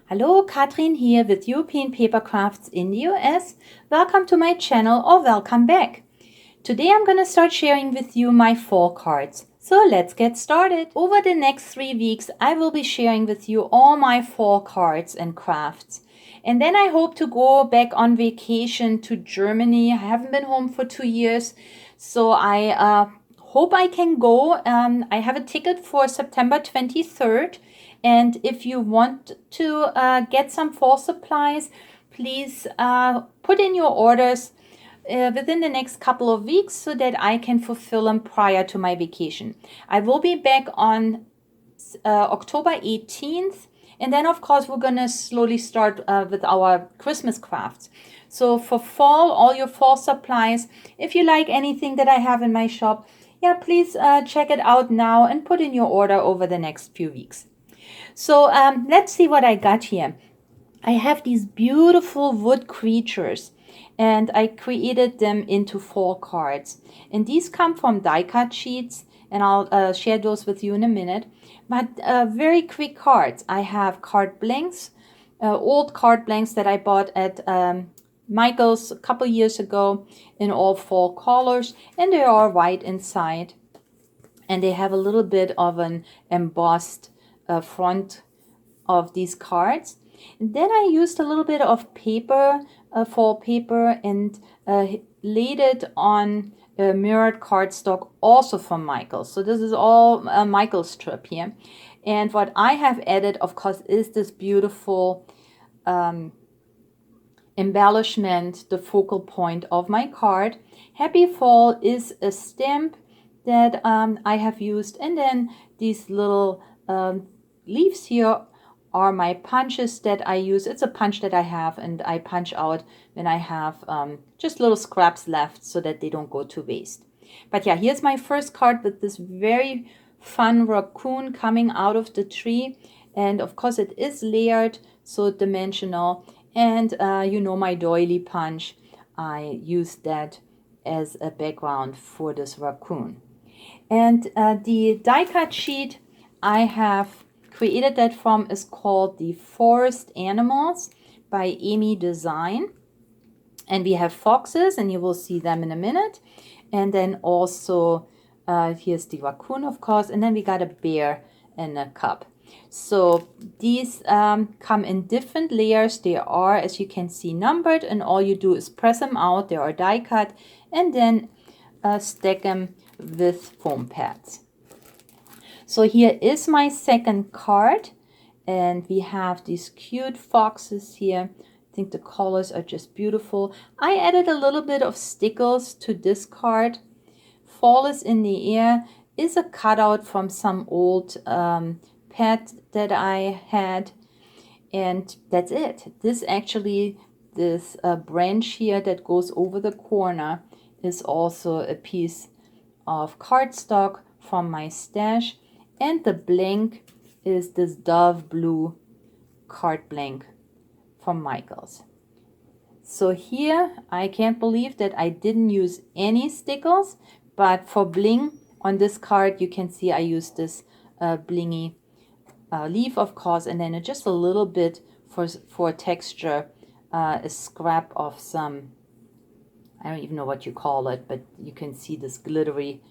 Hello, Katrin here with European Paper Crafts in the US. Welcome to my channel or welcome back. Today I'm going to start sharing with you my fall cards. So let's get started. Over the next 3 weeks, I will be sharing with you all my fall cards and crafts. And then I hope to go back on vacation to Germany. I haven't been home for 2 years, so I hope I can go. I have a ticket for September 23rd. And if you want to get some fall supplies, please put in your orders within the next couple of weeks so that I can fulfill them prior to my vacation. I will be back on October 18th. And then, of course, we're going to slowly start with our Christmas crafts. So for fall, all your fall supplies, if you like anything that I have in my shop, yeah, please check it out now and put in your order over the next few weeks. So let's see what I got here. I have these beautiful wood creatures and I created them into fall cards. And these come from die cut sheets and I'll share those with you in a minute. But very quick cards. I have card blanks, old card blanks that I bought at Michael's a couple years ago in all fall colors, and they are white inside. And they have a little bit of an embossed front of these cards. And then I used a little bit of paper, fall paper, and laid it on mirrored cardstock also from Michael's. So this is all Michael's strip here. And what I have added, of course, is this beautiful embellishment, the focal point of my card. Happy Fall is a stamp that I have used, and then these little leaves here are my punches that I use. It's a punch that I have, and I punch out when I have just little scraps left so that they don't go to waste. But yeah, here's my first card with this very fun raccoon coming out of the tree. And of course it is layered, so dimensional. And you know my doily punch. I used that as a background for this raccoon. And the die cut sheet I have created that from is called the Forest Animals by Amy Design. And we have foxes, and you will see them in a minute. And then also here's the raccoon, of course. And then we got a bear and a cub. So these come in different layers. They are, as you can see, numbered, and all you do is press them out. They are die cut, and then stack them with foam pads. So here is my second card, and we have these cute foxes here. I think the colors are just beautiful. I added a little bit of stickles to this card. Fall is in the Air is a cutout from some old pet that I had, and that's it. This branch here that goes over the corner is also a piece of cardstock from my stash, and the blank is this dove blue card blank from Michael's. So here I can't believe that I didn't use any stickles, but for bling on this card you can see I used this blingy leaf, of course, and then just a little bit for texture, a scrap of some, I don't even know what you call it, but you can see this glittery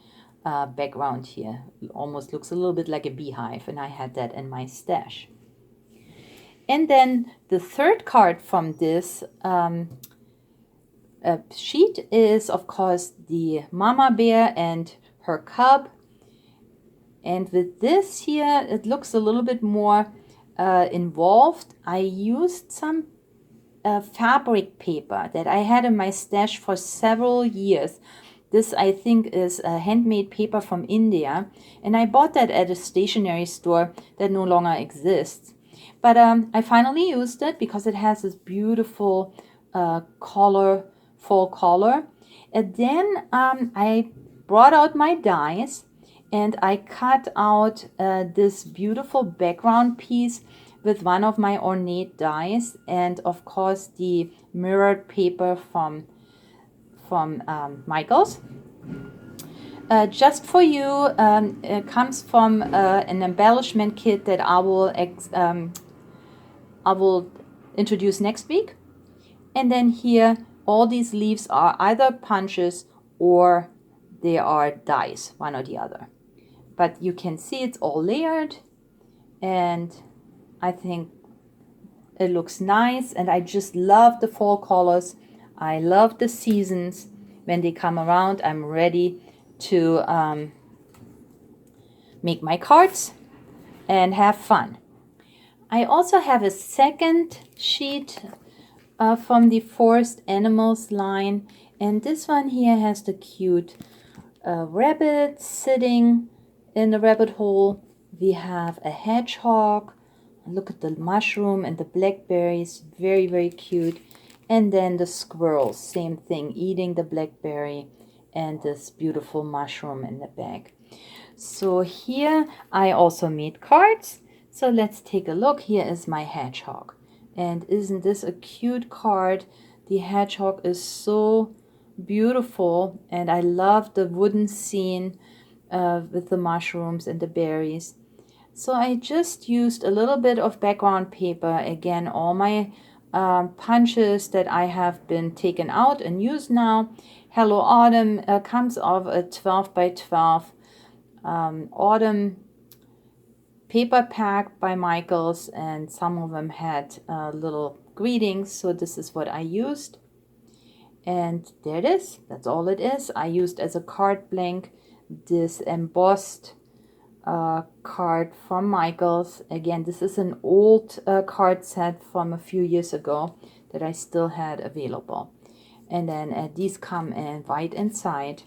background here. It almost looks a little bit like a beehive, and I had that in my stash. And then the third card from this sheet is, of course, the mama bear and her cub. And with this here, it looks a little bit more involved. I used some fabric paper that I had in my stash for several years. This, I think, is a handmade paper from India, and I bought that at a stationery store that no longer exists. But I finally used it because it has this beautiful fall color. And then I brought out my dies, and I cut out this beautiful background piece with one of my ornate dies, and of course the mirrored paper from Michael's. Just for you, it comes from an embellishment kit that I will I will introduce next week. And then here, all these leaves are either punches or they are dies, one or the other. But you can see it's all layered, and I think it looks nice, and I just love the fall colors. I love the seasons. When they come around, I'm ready to make my cards and have fun. I also have a second sheet from the Forest Animals line, and this one here has the cute rabbit sitting in the rabbit hole. We have a hedgehog. Look at the mushroom and the blackberries, very, very cute. And then the squirrels, same thing, eating the blackberry and this beautiful mushroom in the bag. So here I also made cards. So let's take a look. Here is my hedgehog. And isn't this a cute card? The hedgehog is so beautiful, and I love the wooden scene with the mushrooms and the berries. So I just used a little bit of background paper. Again, all my punches that I have been taken out and used now. Hello Autumn comes off a 12 by 12 autumn paper pack by Michaels, and some of them had little greetings. So this is what I used. And there it is. That's all it is. I used as a card blank this embossed card from Michaels. Again, this is an old card set from a few years ago that I still had available. And then these come in white inside.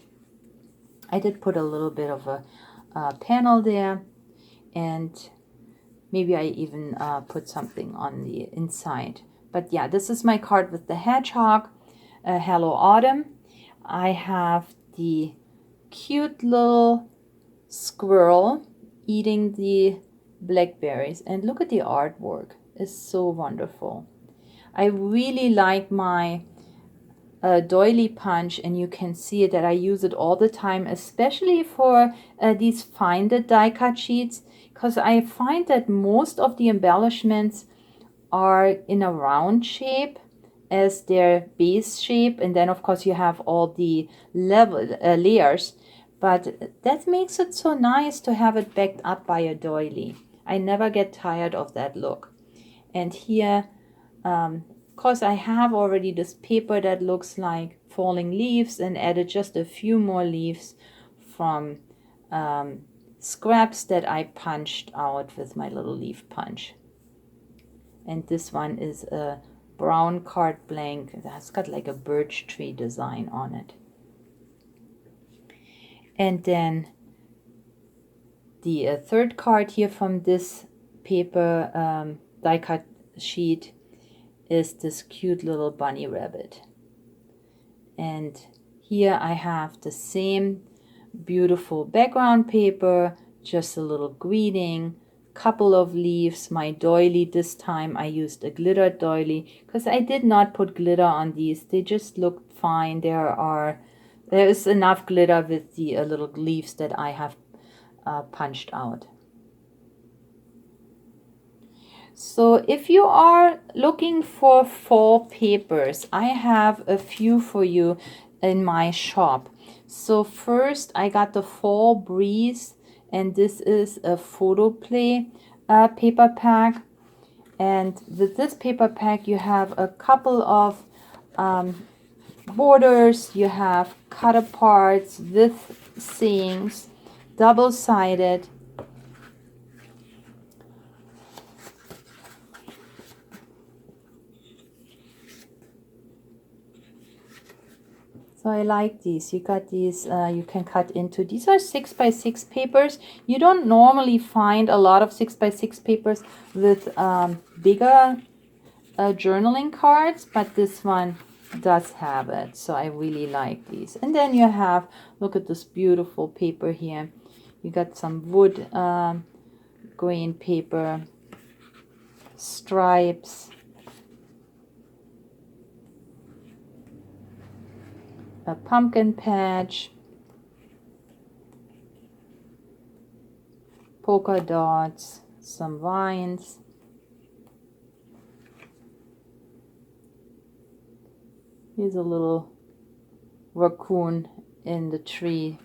I did put a little bit of a panel there, and maybe I even put something on the inside. But yeah, this is my card with the hedgehog. Hello Autumn. I have the cute little squirrel eating the blackberries, and look at the artwork. It's so wonderful. I really like my doily punch, and you can see that I use it all the time, especially for these finded die cut sheets, because I find that most of the embellishments are in a round shape as their base shape, and then of course you have all the level layers, but that makes it so nice to have it backed up by a doily. I never get tired of that look. And here of course I have already this paper that looks like falling leaves, and added just a few more leaves from scraps that I punched out with my little leaf punch. And this one is a brown card blank that's got like a birch tree design on it. And then the third card here from this paper die cut sheet is this cute little bunny rabbit. And here I have the same beautiful background paper, just a little greeting, couple of leaves, my doily. This time I used a glitter doily because I did not put glitter on these. They just looked fine. There is enough glitter with the little leaves that I have punched out. So if you are looking for fall papers, I have a few for you in my shop. So first I got the Fall Breeze, and this is a photo play paper pack. And with this paper pack you have a couple of borders, you have cut aparts with sayings, double-sided. So I like these. You got these, you can cut into. These are 6 by 6 papers. You don't normally find a lot of 6 by 6 papers with bigger journaling cards, but this one does have it. So I really like these. And then you have, look at this beautiful paper here. You got some wood grain paper, stripes, a pumpkin patch, polka dots, some vines, Here's a little raccoon in the tree.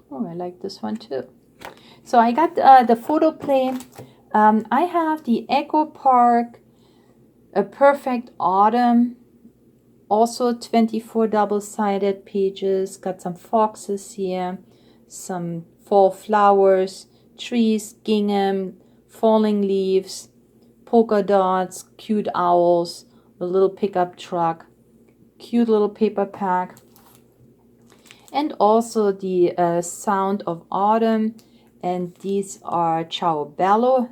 Oh, I like this one too. So I got the photo play. I have the Echo Park, A Perfect Autumn. Also 24 double-sided pages. Got some foxes here, some fall flowers, trees, gingham, falling leaves, polka dots, cute owls, a little pickup truck, cute little paper pack, and also the Sound of Autumn. And these are Ciao Bella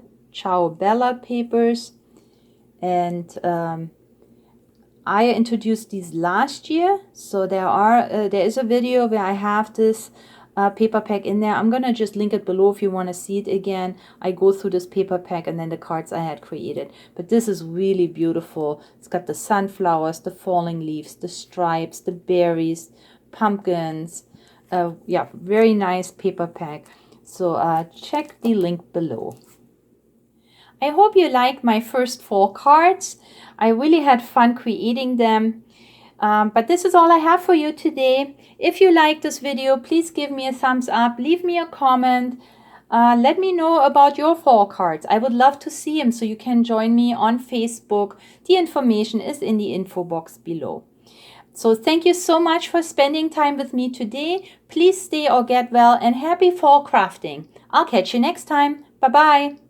papers. And I introduced these last year, so there is a video where I have this paper pack in there. I'm gonna just link it below if you want to see it again. I go through this paper pack and then the cards I had created. But this is really beautiful. It's got the sunflowers, the falling leaves, the stripes, the berries, pumpkins. Yeah, very nice paper pack. So check the link below. I hope you liked my first 4 cards. I really had fun creating them. But this is all I have for you today. If you like this video, please give me a thumbs up. Leave me a comment. Let me know about your 4 cards. I would love to see them, so you can join me on Facebook. The information is in the info box below. So thank you so much for spending time with me today. Please stay or get well, and happy fall crafting. I'll catch you next time. Bye-bye.